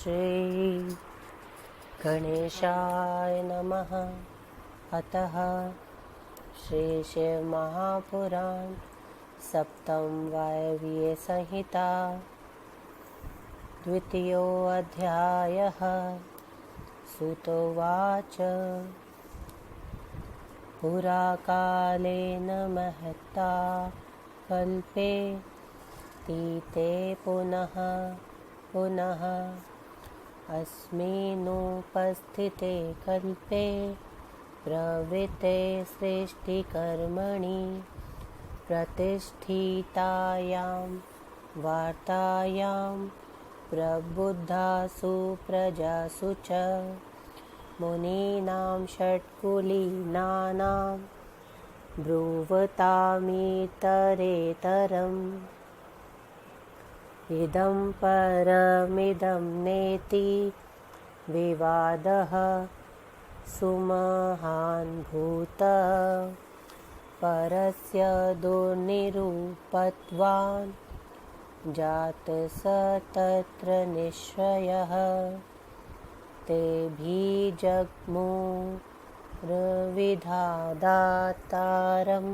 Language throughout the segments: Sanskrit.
श्री गणेशाय नमः। अतः श्री शिव महापुराण सप्तम वायव्य संहिता द्वितीयो अध्यायः। सूत उवाच पुरा कालेन महता कल्पे तीते पुनः पुनः अस्मिन्नुपस्थिते कल्पे प्रवृत्ते सृष्टिकर्मणि प्रतिष्ठितायां वार्तायां प्रबुद्धासु प्रजासु च मुनीनां षट्कुलीनानां ब्रुवतामितरेतरम् इदं परमिदं नेति विवादः सुमहान्भूतः परस्य दुर्निरूपत्वान् जातः स तत्र निश्चयः तेभिजग्मुरविधादातारम्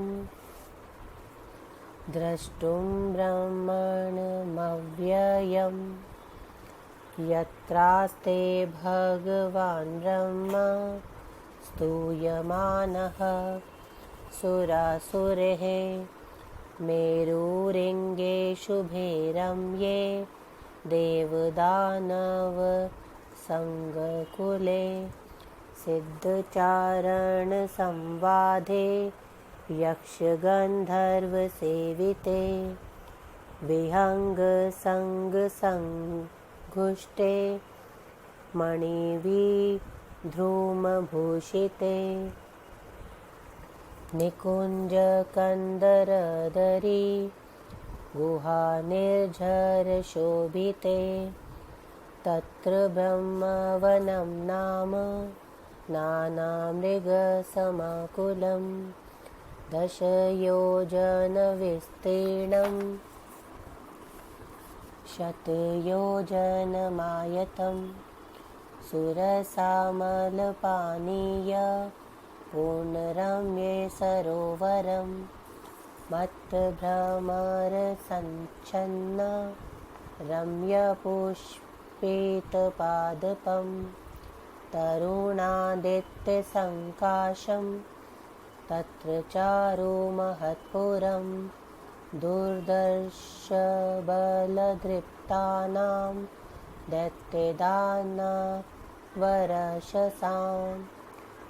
द्रष्टुं ब्रह्मणमव्ययम् यत्रास्ते भगवान् ब्रह्मा स्तूयमानः सुरासुरैः मेरुरिङ्गे शुभेरं ये देवदानवसङ्गकुले सिद्धचारणसंवादे यक्षगन्धर्वसेविते विहङ्गसङ्गसङ्गुष्टे मणिविद्रुमभूषिते निकुञ्जकन्दरदरी गुहानिर्झरशोभिते तत्र ब्रह्मवनं नाम नानामृगसमाकुलं दशयोजनविस्तीर्णं शतयोजनमायतं सुरसामलपानीय पूर्णरम्ये सरोवरं मत्भ्रमरसञ्छन्न रम्यपुष्पितपादपं तरुणादित्यसङ्काशं तत्र चारुमहत्पुरं दुर्दर्शबलदृप्तानां दैत्यदानवराक्षसां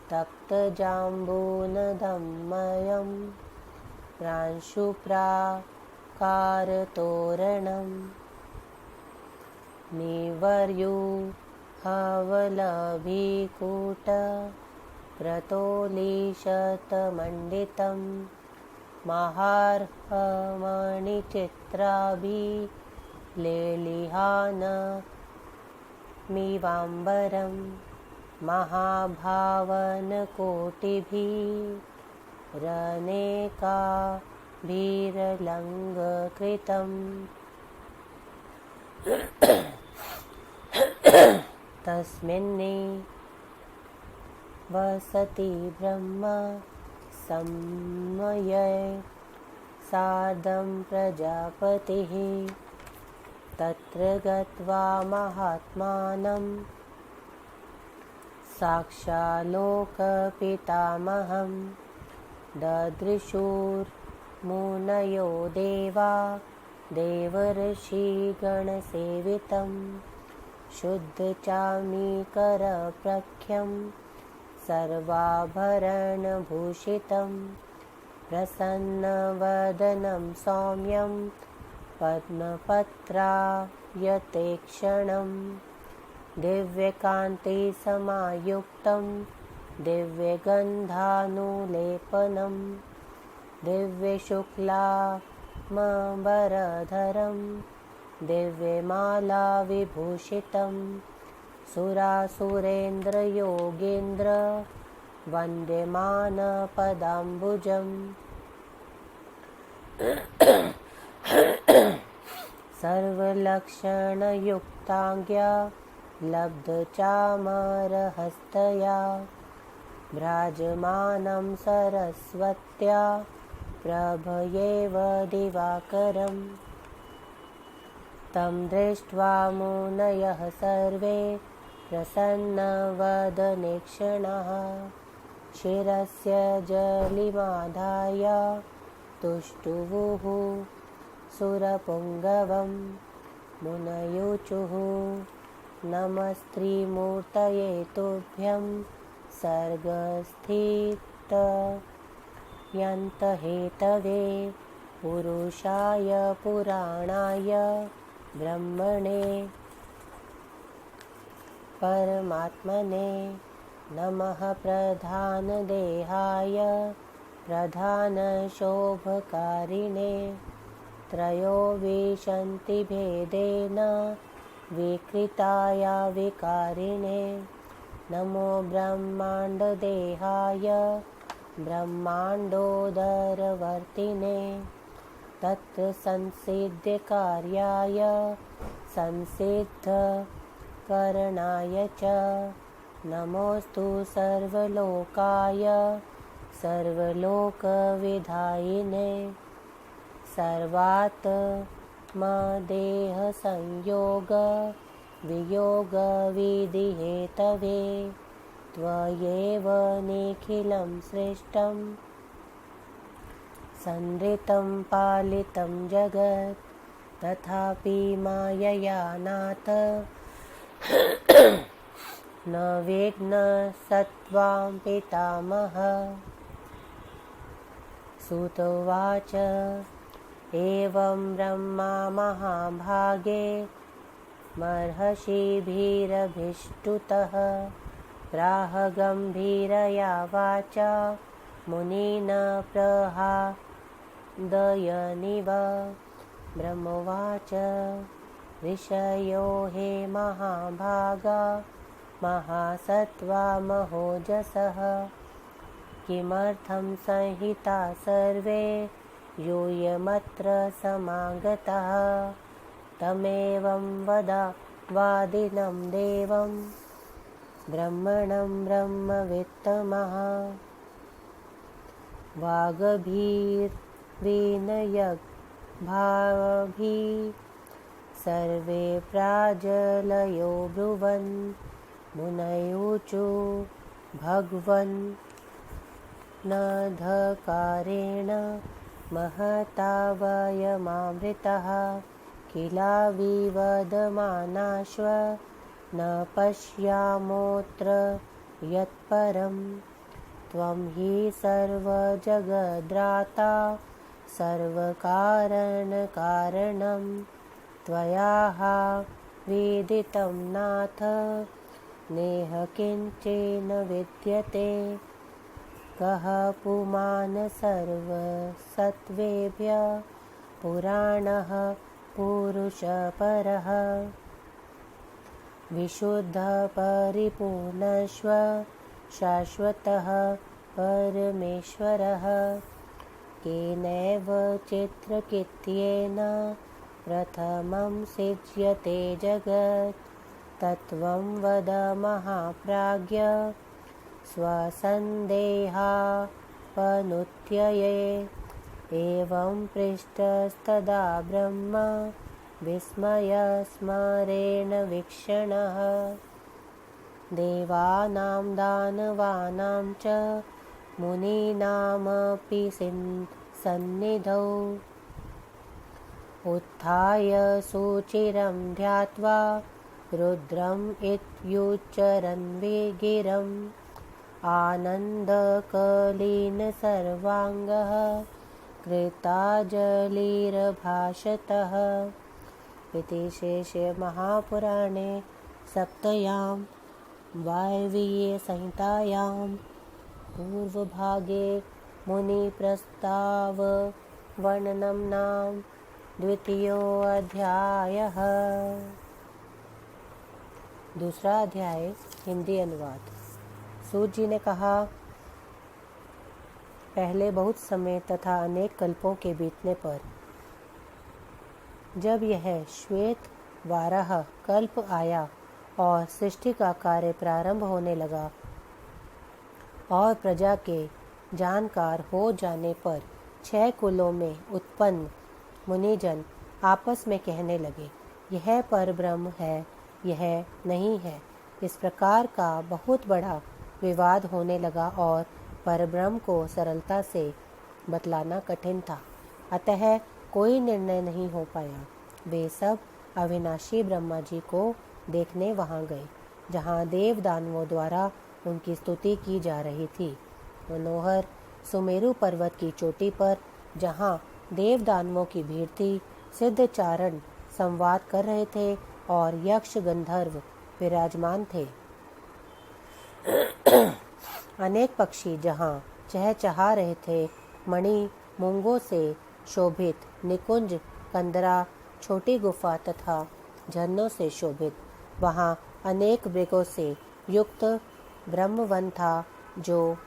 तप्तजाम्बूनदमयं प्रांशुप्राकारतोरणं निवर्युहवलभिकूट प्रतोलिशतमण्डितं महार्हमणिचित्राभिलेलिहानमिवाम्बरं महाभावनकोटिभिरनेकाभिरलङ्कृतम् तस्मिन्ने वसति ब्रह्मा संमये सार्धं प्रजापतिः तत्र गत्वा महात्मानं साक्षाल्लोकपितामहं ददृशुर्मुनयो देवा देवर्षिगणसेवितं शुद्धचामीकरप्रख्यं सर्वाभरणभूषितं प्रसन्नवदनं सौम्यं पद्मपत्रायतेक्षणं दिव्यकान्तिसमायुक्तं दिव्यगन्धानुलेपनं दिव्यशुक्लाम्बरधरं दिव्यमालाविभूषितं सुरासुरेन्द्रयोगीन्द्र वन्द्यमानपदाम्बुजम् सर्वलक्षणयुक्ताङ्ग्या लब्धचामरहस्तया भ्राजमानं सरस्वत्या प्रभयेव दिवाकरम् तं दृष्ट्वा मुनयः सर्वे प्रसन्नवदनेक्षणाः शिरस्य जलिमादाय तुष्टुवुः सुरपुङ्गवं मुनयुचुः नमस्त्रिमूर्तये तुभ्यं सर्गस्थितयन्तहेतवे पुरुषाय पुराणाय ब्रह्मणे परमात्मने नमः प्रधानदेहाय प्रधानशोभकारिणे त्रयोविंशति भेदेन विकृताय विकारिणे नमो ब्रह्माण्डदेहाय ब्रह्माण्डोदरवर्तिने तत्र संसिद्ध्यकार्याय संसिद्धकरणाय च नमोऽस्तु सर्वलोकाय सर्वलोकविधायिने सर्वात्मदेहसंयोग वियोगविधिहेतवे त्वयैव निखिलं सृष्टं सन्दृतं पालितं जगत् तथापि मायया नाथ न विघ्नस्त्वां पितामह सूत उवाच एवं ब्रह्मा महाभागे महर्षिभिरभिष्टुतः प्राह गम्भीरया वाचा मुनिन् प्रहादयनिव ब्रह्मोवाच ऋषयो हे महाभागा महासत्त्वा महोजसः किमर्थं संहिता सर्वे यूयमत्र समागतः तमेवं वादिनं देवं ब्रह्मणं ब्रह्मवित्तमः वाग्भिर्विनयग्भाभिः सर्वे प्राजलयो ब्रुवन् मुनयुचु भगवन् न धकारेण महता वयमावृतः किलाविवदमानाश्व न पश्यामोऽत्र यत्परं त्वं हि सर्वजगद्राता सर्वकारणकारणं त्वया विदितं नाथ नेह किञ्चिन विद्यते कः पुमान् सर्वसत्त्वेभ्यः पुराणः पुरुषपरः विशुद्धः परिपूर्णश्व शाश्वतः परमेश्वरः केनैव चित्रकित्येन प्रथमं सृज्यते जगत् तत्त्वं वद महाप्राज्ञ स्वसन्देहापनुत्यै एवं पृष्टस्तदा ब्रह्म विस्मयस्मरेण वीक्षणः देवानां दानवानां च मुनीनामपि सन्निधौ उत्थाय सुचिरं ध्यात्वा रुद्रम् इत्युच्चरन् गिरम् आनन्दकलीन सर्वाङ्गः कृताञ्जलिर्भाषतः इति शेषे महापुराणे सप्तयां वायवीये संहितायां पूर्वभागे मुनिप्रस्ताववर्णनं नाम द्वितीयोऽध्यायः। दूसरा अध्याय हिंदी अनुवाद। सूत जी ने कहा, पहले बहुत समय तथा अनेक कल्पों के बीतने पर जब यह श्वेत वाराह कल्प आया और सृष्टि का कार्य प्रारंभ होने लगा। और प्रजा के जानकार हो जाने पर 6 कुलों में उत्पन्न मुनिजन आपस में कहने लगे, यह परब्रह्म है, यह नहीं है। इस प्रकार का बहुत बड़ा विवाद होने लगा और परब्रह्म को सरलता से बतलाना कठिन था, अतः कोई निर्णय नहीं हो पाया। वे सब अविनाशी ब्रह्मा जी को देखने वहां गए, जहां देव दानवों द्वारा उनकी स्तुति की जा रही थी। मनोहर सुमेरु पर्वत की चोटी पर, जहां देव दानवों की भीड़ थी, सिद्ध चारण संवाद कर रहे थे और यक्ष गंधर्व विराजमान थे। अनेक पक्षी जहां चहचहा रहे थे, मणि मूंगों से शोभित निकुंज, कंदरा, छोटी गुफा तथा झरनों से शोभित, वहां अनेक मृगों से युक्त ब्रह्मवन था, जो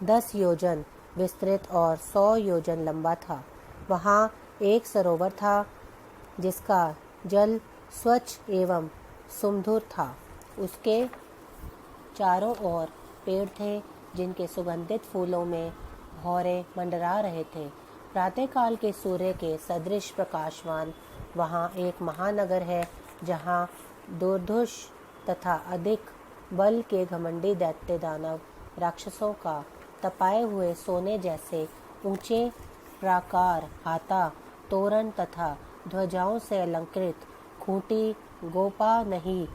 10 योजन विस्तृत और 100 योजन लंबा था। वहां एक सरोवर था, जिसका जल स्वच्छ एवं सुमधुर था। उसके चारों ओर पेड़ थे, जिनके सुगंधित फूलों में भौरे मंडरा रहे थे। प्रातःकाल के सूर्य के सदृश प्रकाशवान वहाँ एक महानगर है, जहाँ दुर्धुष तथा अधिक बल के घमंडी दैत्य दानव राक्षसों का तपाए हुए सोने जैसे ऊंचे प्राकार, हाथा, तोरण तथा ध्वजाओं से अलंकृत खूंटी, गोपा नहीं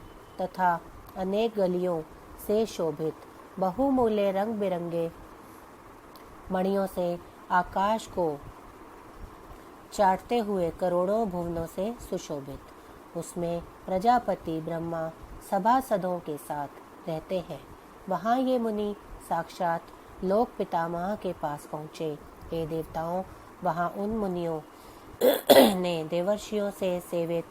तथा अनेक गलियों से शोभित, बहुमूल्य रंग बिरंगे मणियों से आकाश को चाटते हुए करोड़ों भुवनों से सुशोभित। उसमें प्रजापति ब्रह्मा सभासदों के साथ रहते हैं। वहाँ ये मुनि साक्षात लोक पितामह के पास पहुँचे। हे देवताओं, वहाँ उन मुनियों ने देवर्षियों से सेवित,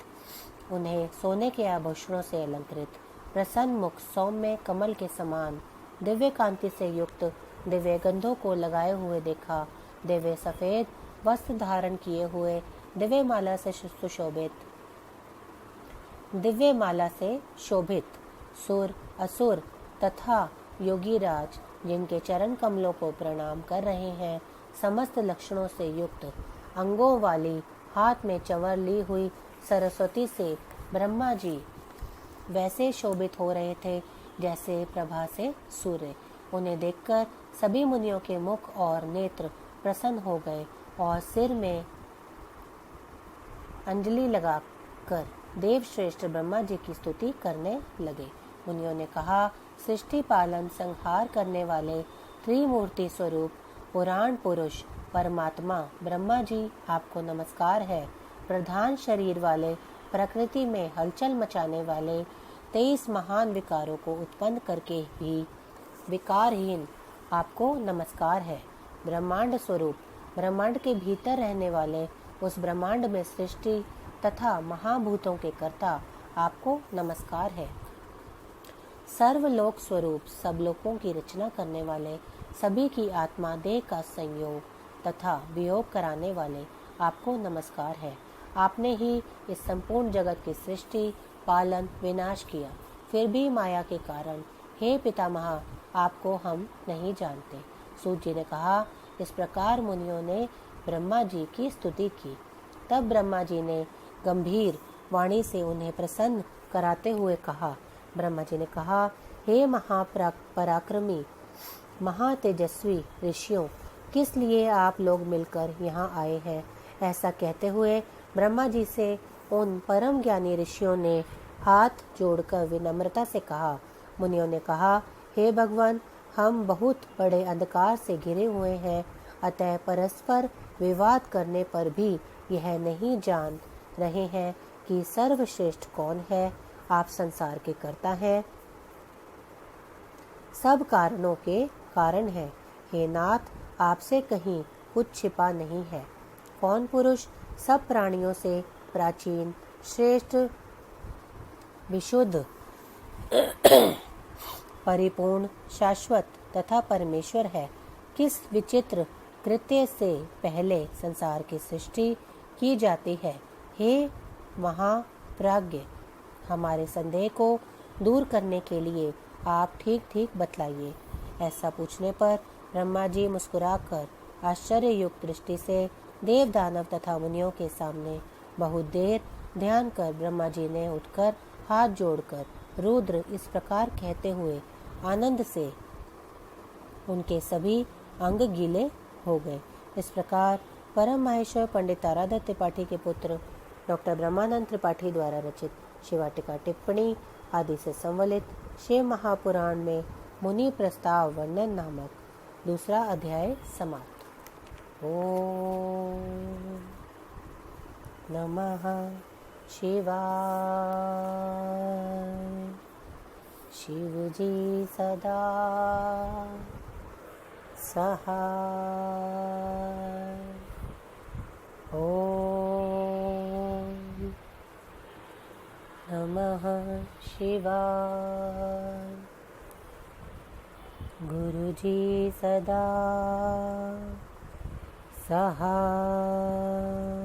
उन्हें सोने के आभूषणों से अलंकृत, प्रसन्न मुख, सौम्य कमल के समान, दिव्य कांति से युक्त, दिव्य गंधों को लगाए हुए देखा। दिव्य सफेद वस्त्र धारण किए हुए, दिव्य माला से शोभित सुर, असुर तथा योगीराज, जिनके चरण कमलों को प्रणाम कर रहे हैं, समस्त लक्षणों से युक्त, अंगों वाली, हाथ में चंवर ली हुई सरस्वती से ब्रह्मा जी वैसे शोभित हो रहे थे जैसे प्रभा से सूर्य। उन्हें देखकर सभी मुनियों के मुख और नेत्र प्रसन्न हो गए और सिर में अंजलि लगाकर देव श्रेष्ठ ब्रह्मा जी की स्तुति करने लगे। मुनियों ने कहा, सृष्टि पालन संहार करने वाले त्रिमूर्ति स्वरूप पुराण पुरुष परमात्मा ब्रह्मा जी, आपको नमस्कार है। प्रधान शरीर वाले, प्रकृति में हलचल मचाने वाले, 23 महान विकारों को उत्पन्न करके भी विकारहीन, आपको नमस्कार है। ब्रह्मांड स्वरूप, ब्रह्मांड के भीतर रहने वाले, उस ब्रह्मांड में सृष्टि तथा महाभूतों के कर्ता, आपको नमस्कार है। सर्वलोक स्वरूप, सब लोकों की रचना करने वाले, सभी की आत्मा देह का संयोग तथा वियोग कराने वाले, आपको नमस्कार है। आपने ही इस संपूर्ण जगत की सृष्टि, पालन, विनाश किया, फिर भी माया के कारण, हे पितामह, आपको हम नहीं जानते। सूत जी ने कहा, इस प्रकार मुनियों ने ब्रह्मा जी की स्तुति की। तब ब्रह्मा जी ने गंभीर वाणी से उन्हें प्रसन्न कराते हुए कहा। ब्रह्मा जी ने कहा, हे महापराक्रमी, महातेजस्वी ऋषियों, किस लिए आप लोग मिलकर यहाँ आए हैं? ऐसा कहते हुए ब्रह्मा जी से उन परम ज्ञानी ऋषियों ने हाथ जोड़कर विनम्रता से कहा। मुनियों ने कहा, हे भगवान, हम बहुत बड़े अंधकार से घिरे हुए हैं, अतः परस्पर विवाद करने पर भी यह नहीं जान रहे हैं कि सर्वश्रेष्ठ कौन है। आप संसार के कर्ता हैं, सब कारणों के कारण हैं। हे नाथ, आपसे कहीं कुछ छिपा नहीं है। कौन पुरुष सब प्राणियों से प्राचीन, श्रेष्ठ, विशुद्ध, परिपूर्ण, शाश्वत तथा परमेश्वर है? किस विचित्र कृत्य से पहले संसार की सृष्टि की जाती है? हे महाप्राज्ञ, हमारे संदेह को दूर करने के लिए आप ठीक ठीक बतलाइए। ऐसा पूछने पर ब्रह्मा जी मुस्कुराकर आश्चर्ययुक्त दृष्टि से देव दानव तथा मुनियों के सामने बहुत देर ध्यान कर ब्रह्मा जी ने उठकर हाथ जोड़कर रुद्र इस प्रकार कहते हुए आनंद से उनके सभी अंग गीले हो गए। इस प्रकार परम माहेश्वर पंडित तारादत्त त्रिपाठी के पुत्र डॉक्टर ब्रह्मानंद त्रिपाठी द्वारा रचित शिवाटिका टिप्पणी आदि से संवलित शिव महापुराण में मुनि प्रस्ताव वर्णन नामक दूसरा अध्याय समाप्त। ओम नमः शिवाय। शिव जी सदा सहाय। ओम नमः शिवाय। गुरु जी सदा सहाय।